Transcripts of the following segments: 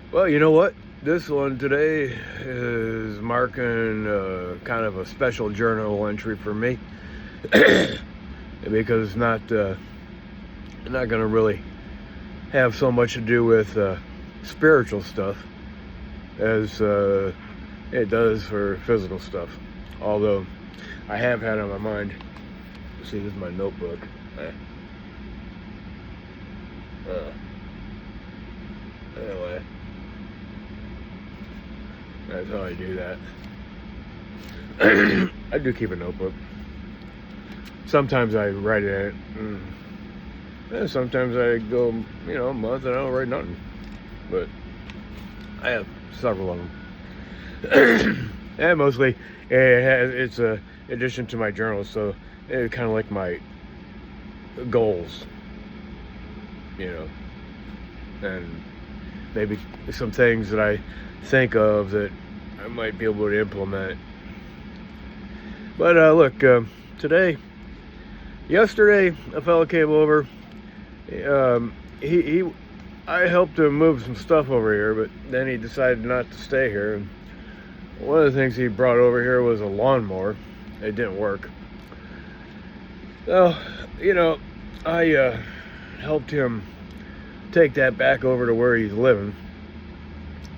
Well, you know what? This one today is marking kind of a special journal entry for me because it's not going to really have so much to do with spiritual stuff as it does for physical stuff. Although I have had on my mind. See, this is my notebook. Eh. Anyway, that's how I do that. I do keep a notebook. Sometimes I write in it. And sometimes I go, a month and I don't write nothing. But I have several of them. And mostly it's a addition to my journal, so it's kind of like my goals, and maybe some things that I think of that I might be able to implement. But look, yesterday, a fellow came over. I helped him move some stuff over here, but then he decided not to stay here. And one of the things he brought over here was a lawnmower. It didn't work. So, I helped him take that back over to where he's living.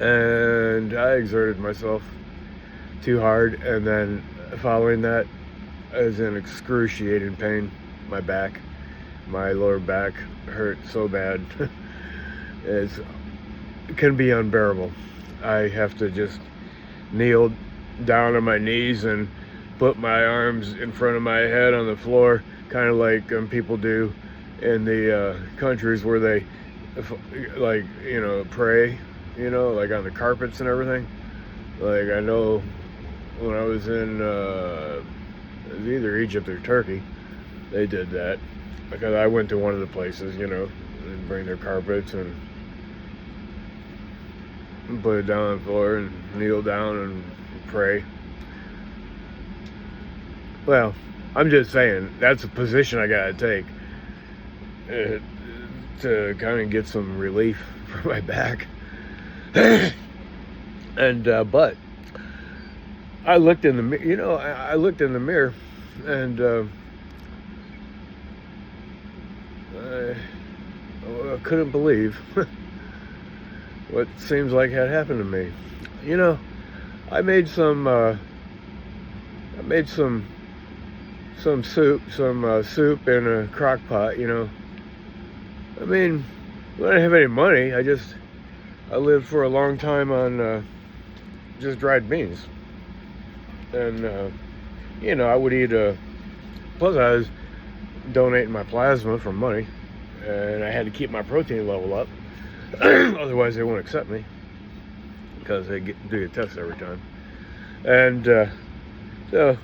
And I exerted myself too hard, and then following that, I was in excruciating pain. My lower back hurt so bad. It can be unbearable. I have to just kneel down on my knees and put my arms in front of my head on the floor, kind of like people do in the countries where they pray, like on the carpets and everything. Like, I know when I was in it was either Egypt or Turkey, they did that, because I went to one of the places, they bring their carpets and put it down on the floor and kneel down and pray. Well, I'm just saying, that's a position I gotta take to kind of get some relief for my back. And but I looked in the mirror, I looked in the mirror, and I couldn't believe what seems like had happened to me. I made some soup in a crock pot. I mean, I didn't have any money. I lived for a long time on just dried beans. And, I would eat, plus I was donating my plasma for money, and I had to keep my protein level up. Otherwise they won't accept me, because they do a test every time. And, so,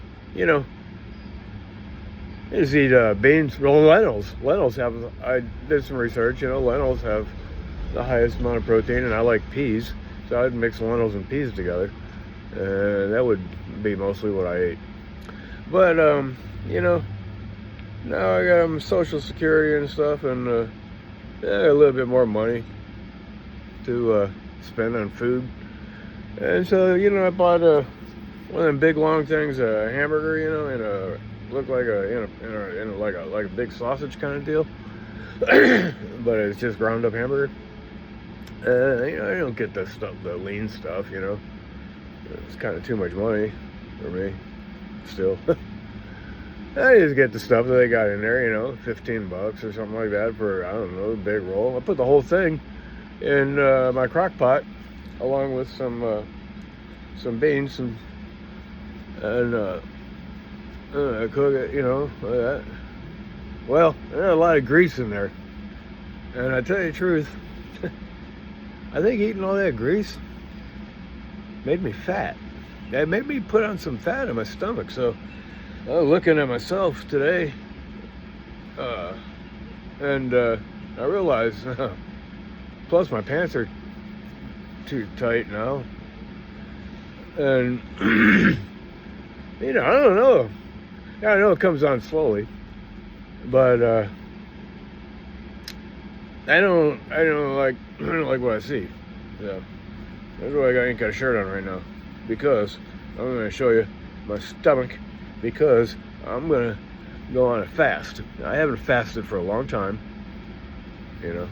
I just eat beans. Well, lentils I did some research. Lentils have the highest amount of protein, and I like peas, so I'd mix lentils and peas together, and that would be mostly what I ate. But now I got Social Security and stuff, and a little bit more money to spend on food, and so I bought one of them big long things, a hamburger, in a look like like a big sausage kind of deal, but it's just ground up hamburger. I don't get the lean stuff. It's kind of too much money for me still. I just get the stuff that they got in there, $15 or something like that for, I don't know, a big roll. I put the whole thing in my crock pot, along with some beans and I cook it, like that. Well, there's a lot of grease in there, and I tell you the truth, I think eating all that grease made me fat. It made me put on some fat in my stomach. So I was looking at myself today, and I realized, plus my pants are too tight now, and I don't know. Yeah, I know it comes on slowly, but I don't like what I see. Yeah. That's why I ain't got a shirt on right now. Because I'm going to show you my stomach. Because I'm going to go on a fast. I haven't fasted for a long time. You know.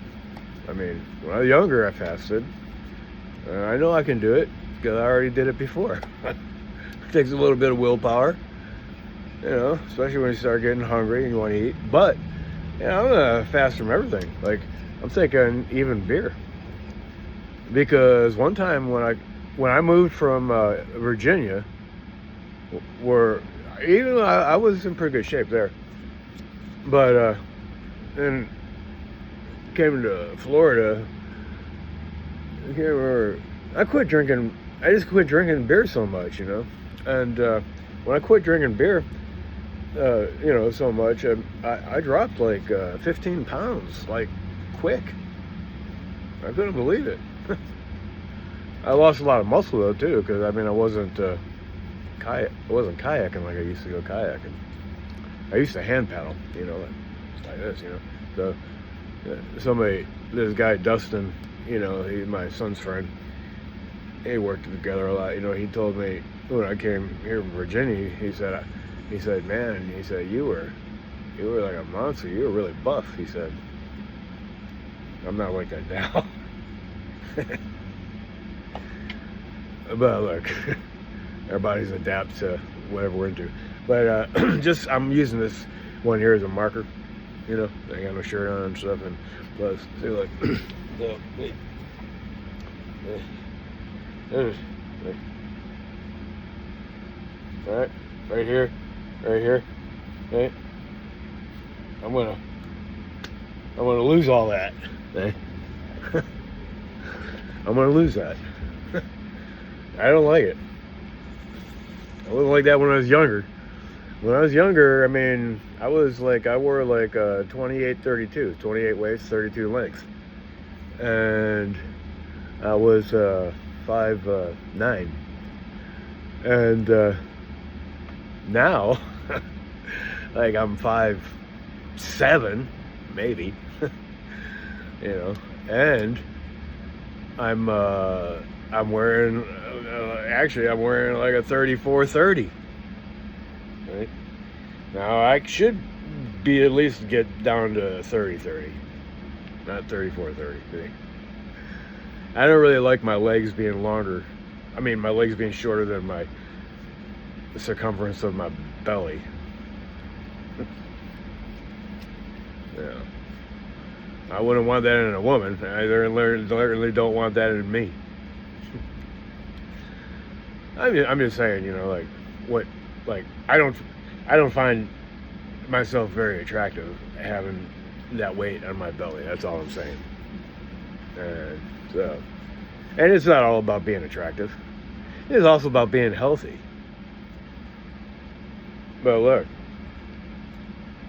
I mean, when I was younger, I fasted. I know I can do it. Because I already did it before. It takes a little bit of willpower. You know. Especially when you start getting hungry and you want to eat. But, you know, I'm going to fast from everything. Like, I'm thinking even beer. Because one time when I moved from Virginia, where even though I was in pretty good shape there, but then came to Florida. I can't remember. I quit drinking. I just quit drinking beer so much, you know. And when I quit drinking beer, you know, so much, I dropped like 15 pounds, like quick. I couldn't believe it. I lost a lot of muscle though too, because I mean I wasn't kayaking like I used to go kayaking. I used to hand paddle, you know, like this, you know. So this guy Dustin, you know, he's my son's friend. He worked together a lot, you know. He told me when I came here from Virginia, he said, man, he said you were like a monster. You were really buff. He said, I'm not like that now. But look, everybody's adapt to whatever we're into. But I'm using this one here as a marker. You know, I got no shirt on and stuff. And plus, see, look, all right, right here, right. I'm gonna lose all that. Okay? I'm gonna lose that. I don't like it. I wasn't like that when I was younger. When I was younger, I mean, I wore like 28-32, 28 waist, 32 length. And I was 5'9". And now, like I'm 5'7", maybe. You know, and I'm wearing I'm wearing like a 34-30. Right? Now I should be at least get down to 30-30, not 34-30. I don't really like my legs being longer. I mean, my legs being shorter than the circumference of my belly. Yeah. I wouldn't want that in a woman. I literally don't want that in me. I'm just saying, you know, I don't find myself very attractive having that weight on my belly. That's all I'm saying. And it's not all about being attractive. It's also about being healthy. But look,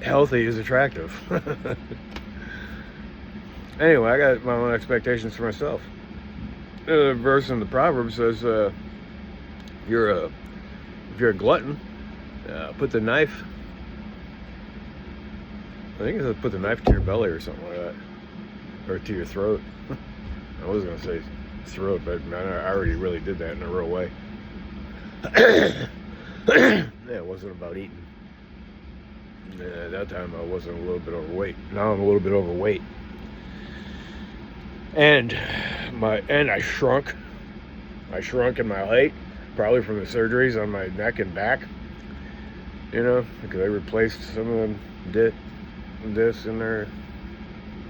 healthy is attractive. Anyway, I got my own expectations for myself. The verse in the Proverbs says, if you're a glutton, put the knife. I think it says put the knife to your belly or something like that, or to your throat. I was gonna say throat, but I already really did that in a real way. Yeah, it wasn't about eating. At that time, I wasn't a little bit overweight. Now I'm a little bit overweight. And I shrunk. I shrunk in my height, probably from the surgeries on my neck and back. You know, because I replaced some of them discs in there,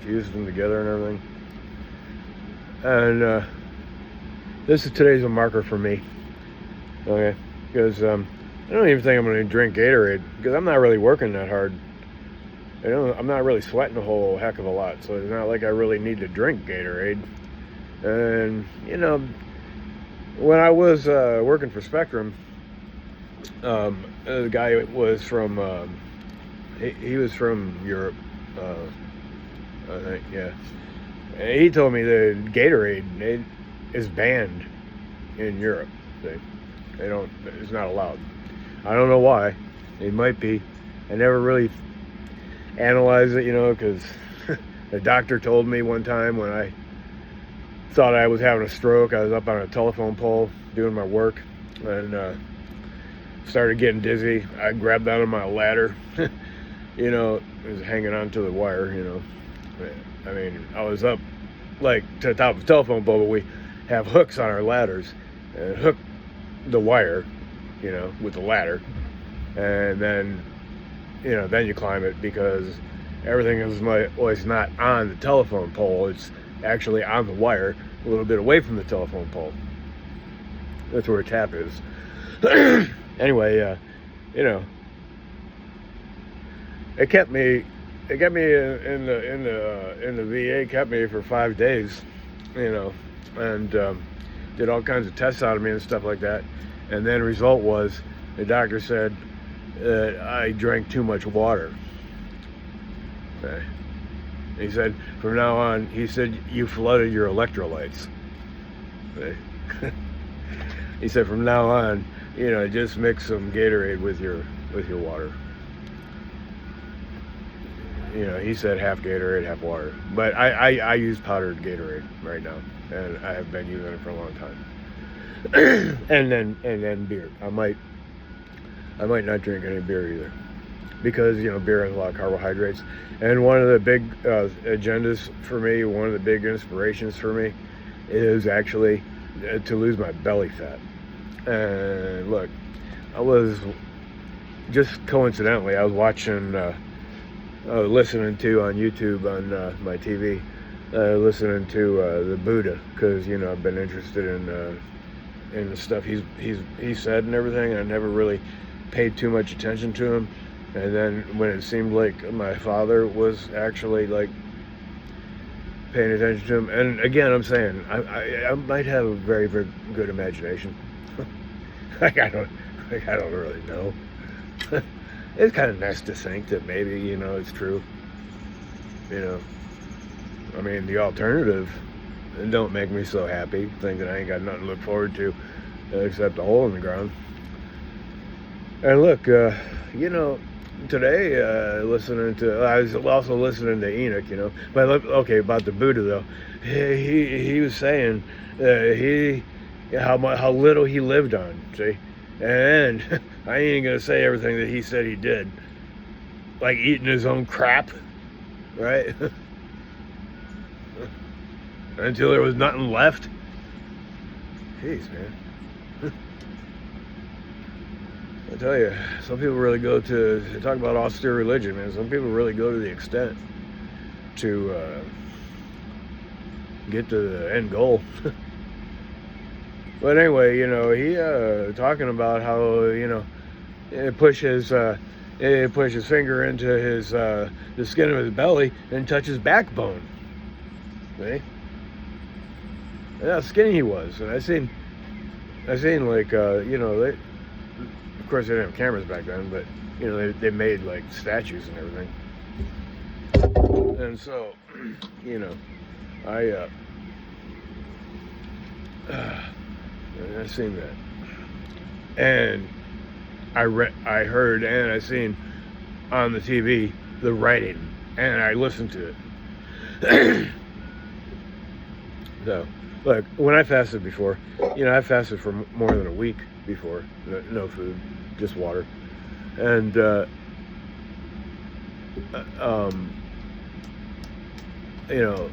fused them together and everything. And today's a marker for me. Okay, because I don't even think I'm going to drink Gatorade because I'm not really working that hard. I'm not really sweating a whole heck of a lot, so it's not like I really need to drink Gatorade. And, you know, when I was working for Spectrum, the guy was from, he was from Europe, I think, yeah. And he told me that Gatorade is banned in Europe. It's not allowed. I don't know why. It might be. I never really analyze it, you know, because the doctor told me one time when I thought I was having a stroke. I was up on a telephone pole doing my work and started getting dizzy. I grabbed onto my ladder. You know, it was hanging onto the wire, you know. I mean, I was up like to the top of the telephone pole, but we have hooks on our ladders and hook the wire, you know, with the ladder. And then, you know, then you climb it because everything is always not on the telephone pole. It's actually on the wire, a little bit away from the telephone pole. That's where a tap is. Anyway, you know, it kept me in the VA. Kept me for 5 days, you know, and did all kinds of tests on me and stuff like that. And then the result was the doctor said that I drank too much water. Okay. He said from now on, he said you flooded your electrolytes. Okay. He said from now on, you know, just mix some Gatorade with your water. You know, he said half Gatorade, half water. But I use powdered Gatorade right now, and I have been using it for a long time. and then beer. I might not drink any beer either, because you know beer has a lot of carbohydrates. And one of the big agendas for me, one of the big inspirations for me, is actually to lose my belly fat. And look, I was just coincidentally, I was watching, listening to on YouTube on my TV, listening to the Buddha, because you know I've been interested in the stuff he said and everything, and I never really paid too much attention to him. And then when it seemed like my father was actually like paying attention to him, and again I'm saying I might have a very, very good imagination. like I don't really know. It's kind of nice to think that maybe, you know, it's true. You know, I mean, the alternative don't make me so happy, thinking I ain't got nothing to look forward to except a hole in the ground. And look, you know, today, I was also listening to Enoch, you know, but okay, about the Buddha though, he was saying how little he lived on, see, and I ain't gonna say everything that he said he did, like eating his own crap, right? Until there was nothing left. Jeez, man. I tell you, some people really go to talk about austere religion, man. Some people really go to the extent to get to the end goal. But anyway, you know, he talking about how, you know, push his finger into his the skin of his belly and touch his backbone. See? And how skinny he was. And I seen like you know, they, of course they didn't have cameras back then, but you know they made like statues and everything. And so, you know, I seen that, and I heard, and I seen on the TV the writing, and I listened to it. So, look, when I fasted before, you know, I fasted for more than a week before, no food, just water, and you know,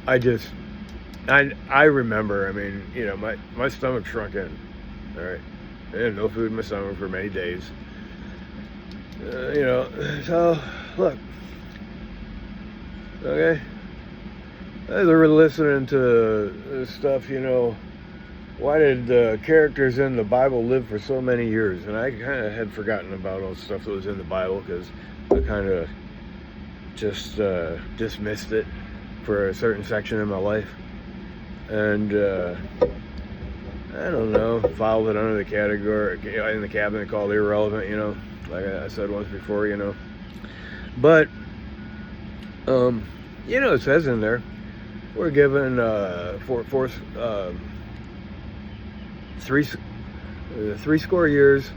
I remember, I mean, you know, my stomach shrunk in, all right, I had no food in my stomach for many days, you know, so, look, okay, as I was listening to stuff, you know, why did characters in the Bible live for so many years? And I kind of had forgotten about all the stuff that was in the Bible, because I kind of just dismissed it for a certain section in my life. And I don't know, filed it under the category in the cabinet called irrelevant, you know, like I said once before, you know. But you know, it says in there we're given three score years,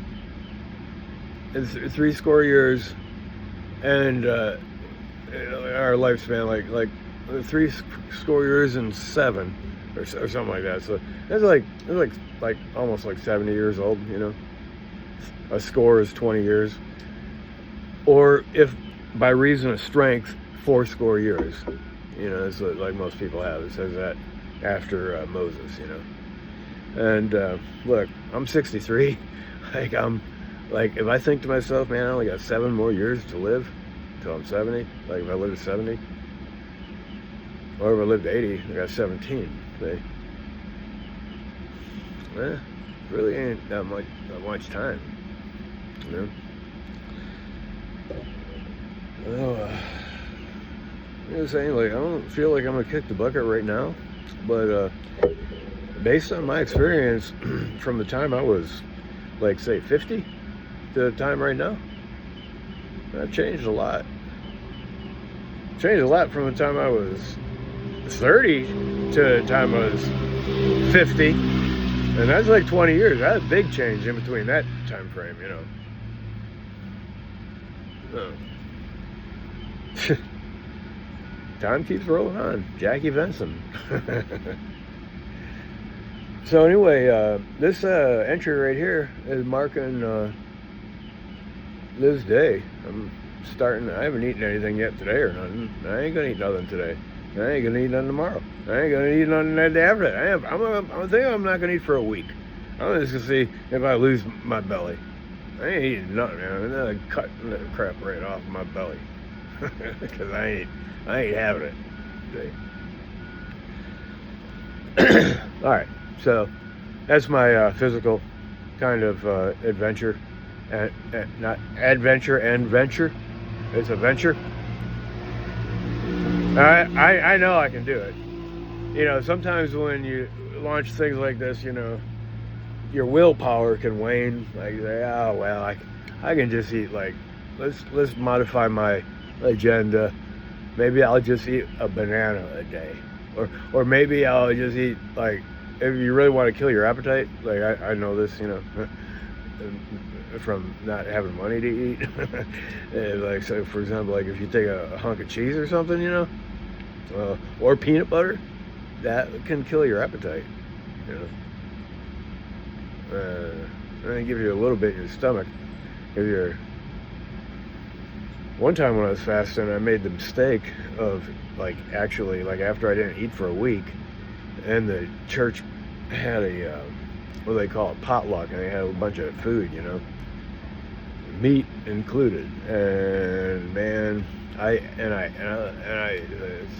and our lifespan, like 3 score years and 7, or something like that. So it's like almost like 70 years old. You know, a score is 20 years, or if by reason of strength, 4 score years. You know, it's like most people have. It says that after Moses. You know, and look, I'm 63. Like if I think to myself, man, I only got 7 more years to live till I'm 70. Like if I live to 70, or if I live to 80, I got 17. See? Really ain't that much time. You know. Well, I was saying, like, I don't feel like I'm gonna kick the bucket right now, but based on my experience from the time I was, like, say 50 to the time right now, I've changed a lot. Changed a lot from the time I was 30 to the time I was 50, and that's like 20 years. That's a big change in between that time frame, you know. Time keeps rolling on. Jackie Venson. So anyway, this entry right here is marking this day. I'm starting. I haven't eaten anything yet today or nothing. I ain't gonna eat nothing today. I ain't gonna eat nothing tomorrow. I ain't gonna eat nothing the day after that. I'm thinking I'm not gonna eat for a week. I'm just gonna see if I lose my belly. I ain't eating nothing, man. I'm cutting the crap right off my belly because I ain't having it. See? All right, so that's my physical kind of adventure, not adventure and venture. It's a venture. I know I can do it. You know, sometimes when you launch things like this, you know, your willpower can wane. Like you say, oh well, I can just eat, like, let's modify my agenda. Maybe I'll just eat a banana a day, or maybe I'll just eat, like, if you really want to kill your appetite. Like I know this, you know, from not having money to eat. Like, so for example, like if you take a hunk of cheese or something, you know, or peanut butter, that can kill your appetite, you know. And it gives you a little bit in your stomach. If you're, one time when I was fasting, I made the mistake of, like, actually, like, after I didn't eat for a week, and the church had a what do they call it, potluck, and they had a bunch of food, you know, meat included, and man, I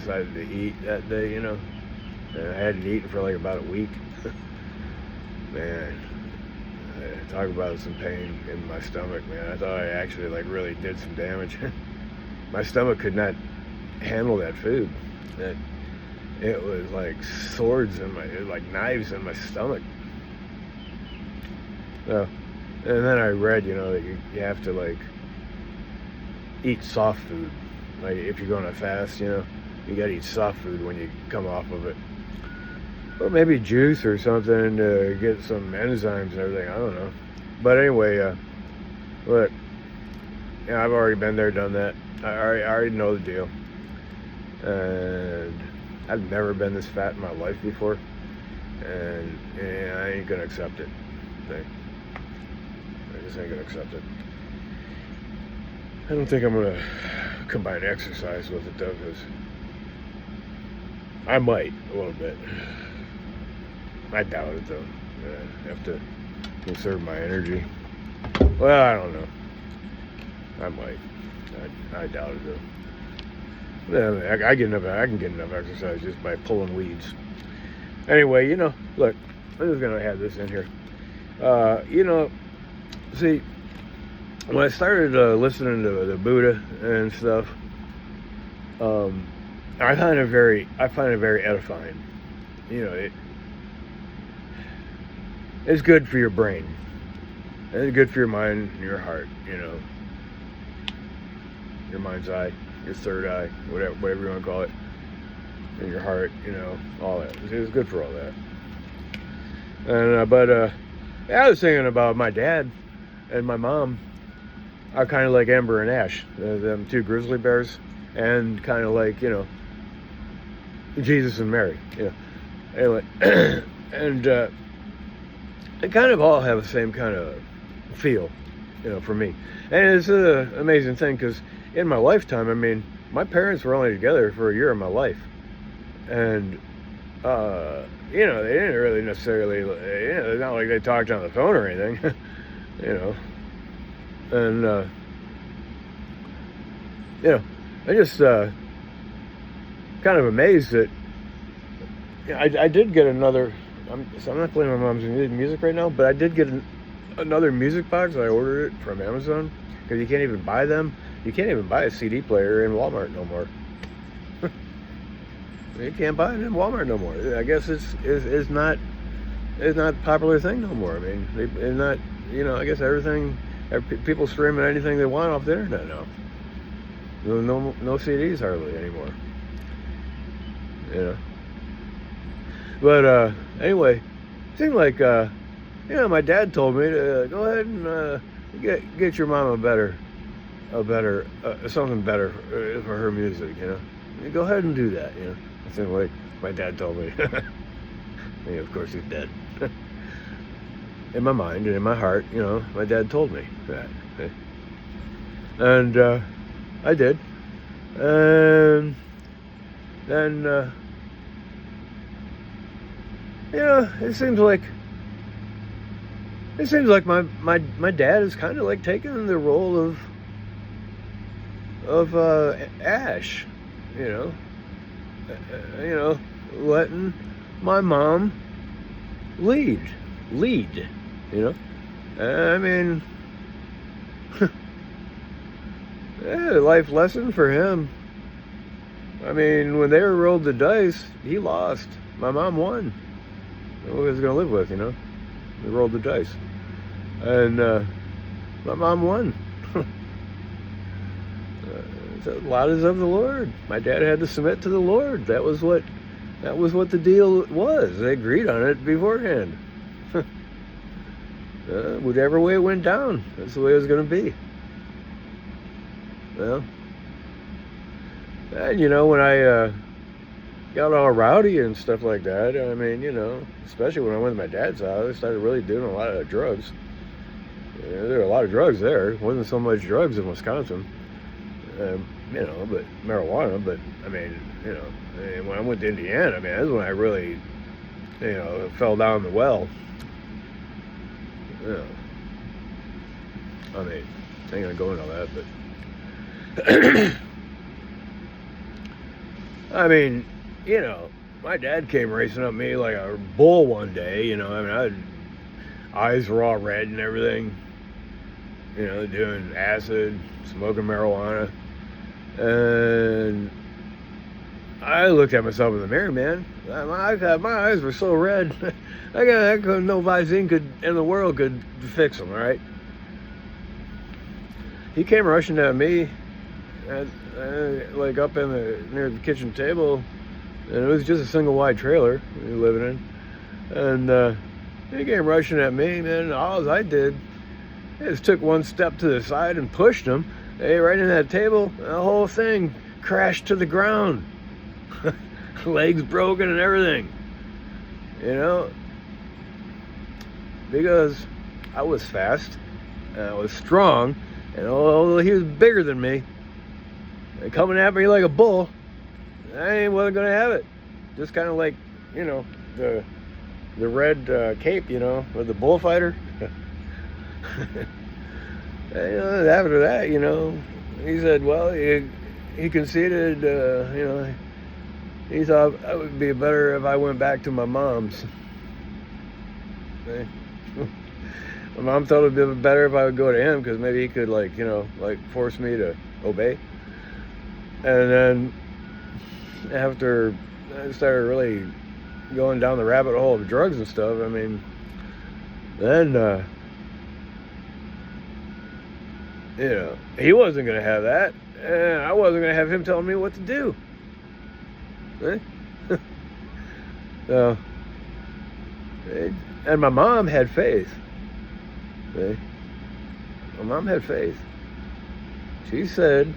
decided to eat that day, you know, and I hadn't eaten for like about a week. Man, talk about some pain in my stomach, man. I thought I actually, like, really did some damage. My stomach could not handle that food. It was like swords in like knives in my stomach. So, and then I read, you know, that you have to, like, eat soft food. Like, if you're going to fast, you know, you gotta eat soft food when you come off of it. Or maybe juice or something to get some enzymes and everything. I don't know. But anyway, look, yeah, I've already been there, done that. I already know the deal. And I've never been this fat in my life before. And I ain't gonna accept it. I just ain't gonna accept it. I don't think I'm gonna combine exercise with it, though, because I might a little bit. I doubt it, though. I have to conserve my energy. Well, I don't know. I might. I doubt it, though. Yeah, I can get enough exercise just by pulling weeds. Anyway, you know, look, I'm just gonna have this in here. You know, see, when I started listening to the Buddha and stuff, I find it very edifying. You know, it's good for your brain. And it's good for your mind and your heart, you know. Your mind's eye, your third eye, whatever you want to call it. And your heart, you know, all that. It's good for all that. And but I was thinking about my dad and my mom are kind of like Amber and Ash, them two grizzly bears, and kind of like, you know, Jesus and Mary, Anyway, and they kind of all have the same kind of feel, for me. And it's an amazing thing because in my lifetime, I mean, my parents were only together for a year of my life. And, they didn't really necessarily, it's not like they talked on the phone or anything, And, I just kind of amazed that I did get another. So I'm not playing my mom's music right now, but I did get another music box. I ordered it from Amazon because you can't even buy them. You can't even buy a CD player in Walmart no more. You can't buy it in Walmart no more. I guess it's not a popular thing no more. I mean, it's not. I guess people streaming anything they want off the internet now. No CDs hardly anymore. But anyway, it seemed like my dad told me to go ahead and get your mom a better something better for her music. You go ahead and do that. It seemed like my dad told me. And of course he's dead. In my mind and in my heart, my dad told me that. And I did. And then, it seems like my dad is kind of like taking the role of Ash, letting my mom lead, I mean, life lesson for him. I mean, when they were rolled the dice, he lost. My mom won. Who was going to live with, They rolled the dice. And my mom won. A lot is of the Lord. My dad had to submit to the Lord. That was what the deal was. They agreed on it beforehand. Whatever way it went down, that's the way it was going to be. Well, and when I got all rowdy and stuff like that, I mean, especially when I went to my dad's house, I started really doing a lot of drugs. There were a lot of drugs there. It wasn't so much drugs in Wisconsin, but marijuana. But I mean, and when I went to Indiana, I mean, that's when I really, fell down the well. I mean, I ain't gonna go into all that, but I mean, my dad came racing up me like a bull one day. Eyes were all red and everything. Doing acid, smoking marijuana, and I looked at myself in the mirror, man. My eyes were so red. No Visine in the world could fix them. All right. He came rushing at me, like up near the kitchen table, and it was just a single wide trailer we were living in. And he came rushing at me, man. And all I did is took one step to the side and pushed him. Right in that table, the whole thing crashed to the ground. Legs broken and everything. Because I was fast, and I was strong, and although he was bigger than me, and coming at me like a bull, I wasn't going to have it. Just kind of like, the red cape, with the bullfighter. And, after that, he said, well, he conceded, he thought it would be better if I went back to my mom's. My mom thought it would be better if I would go to him because maybe he could, force me to obey. And then after I started really going down the rabbit hole of drugs and stuff, I mean, then, he wasn't going to have that. And I wasn't going to have him telling me what to do. So, and my mom had faith. My mom had faith. She said,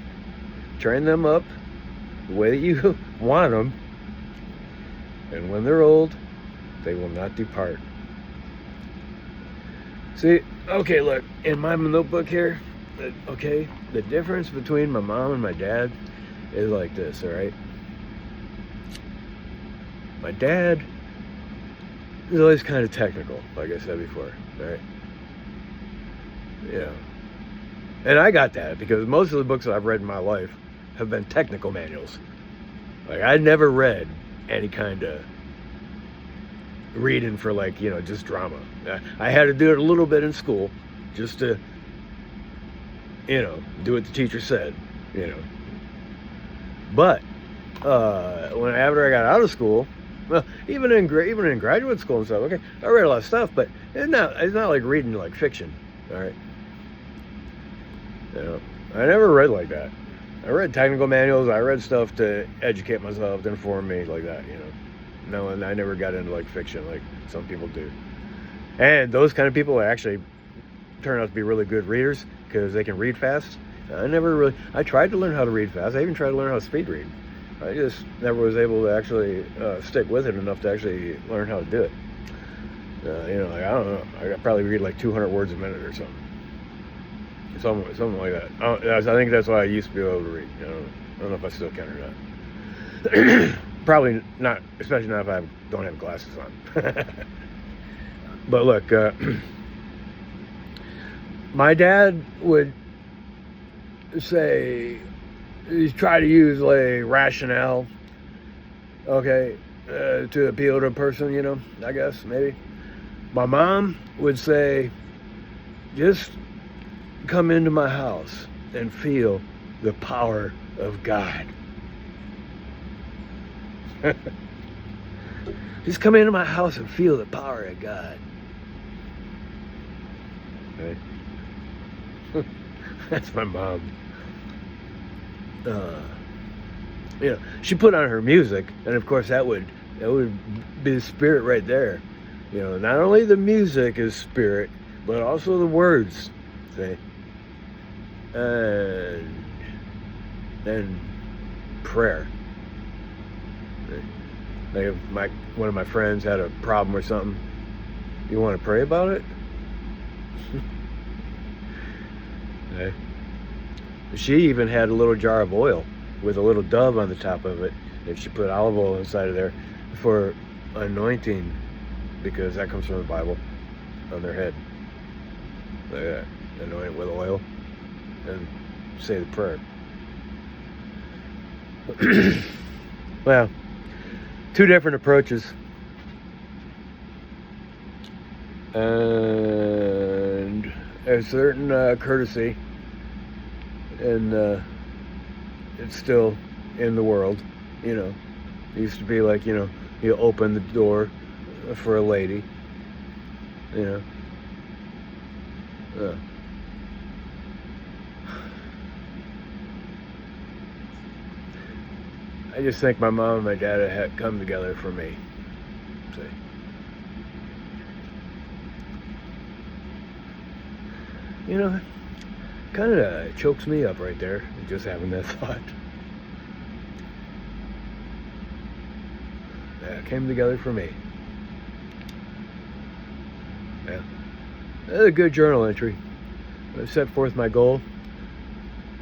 train them up the way that you want them, and when they're old, they will not depart. See, okay, look, in my notebook here, okay, the difference between my mom and my dad is like this, all right? My dad is always kind of technical, like I said before, all right? Yeah. And I got that because most of the books that I've read in my life have been technical manuals. Like, I never read any kind of reading for, like, just drama. I had to do it a little bit in school just to, do what the teacher said, But after I got out of school, well, even in graduate school and stuff, okay, I read a lot of stuff, but it's not like reading like fiction, all right? I never read like that. I read technical manuals. I read stuff to educate myself, to inform me, like that, No, and I never got into like fiction like some people do. And those kind of people actually turn out to be really good readers because they can read fast. I tried to learn how to read fast. I even tried to learn how to speed read. I just never was able to actually stick with it enough to actually learn how to do it. Like, I don't know. I could probably read like 200 words a minute or something. Something like that. I think that's why I used to be able to read. I don't know if I still can or not. Probably not, especially not if I don't have glasses on. But look, my dad would say, he's try to use like rationale, okay, to appeal to a person, I guess, maybe. My mom would say, just come into my house and feel the power of God. Just come into my house and feel the power of God. Okay. That's my mom. She put on her music, and of course that would be the spirit right there. Not only the music is spirit, but also the words. See? And prayer. Like if one of my friends had a problem or something, you want to pray about it? Okay. She even had a little jar of oil with a little dove on the top of it, and she put olive oil inside of there for anointing, because that comes from the Bible, on their head. Like that. Anoint it with oil and say the prayer. Well, two different approaches. And a certain courtesy, and it's still in the world, It used to be like, you open the door for a lady, I just think my mom and my dad had come together for me. See? Kind of chokes me up right there, just having that thought. Yeah, came together for me. Yeah. That's a good journal entry. I set forth my goal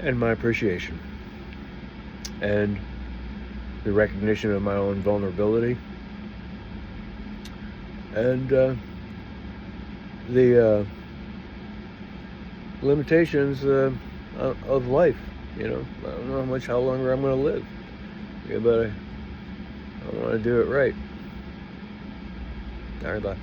and my appreciation. And the recognition of my own vulnerability. And the limitations of life. I don't know how longer I'm going to live. Yeah, but I want to do it right. All right, bye.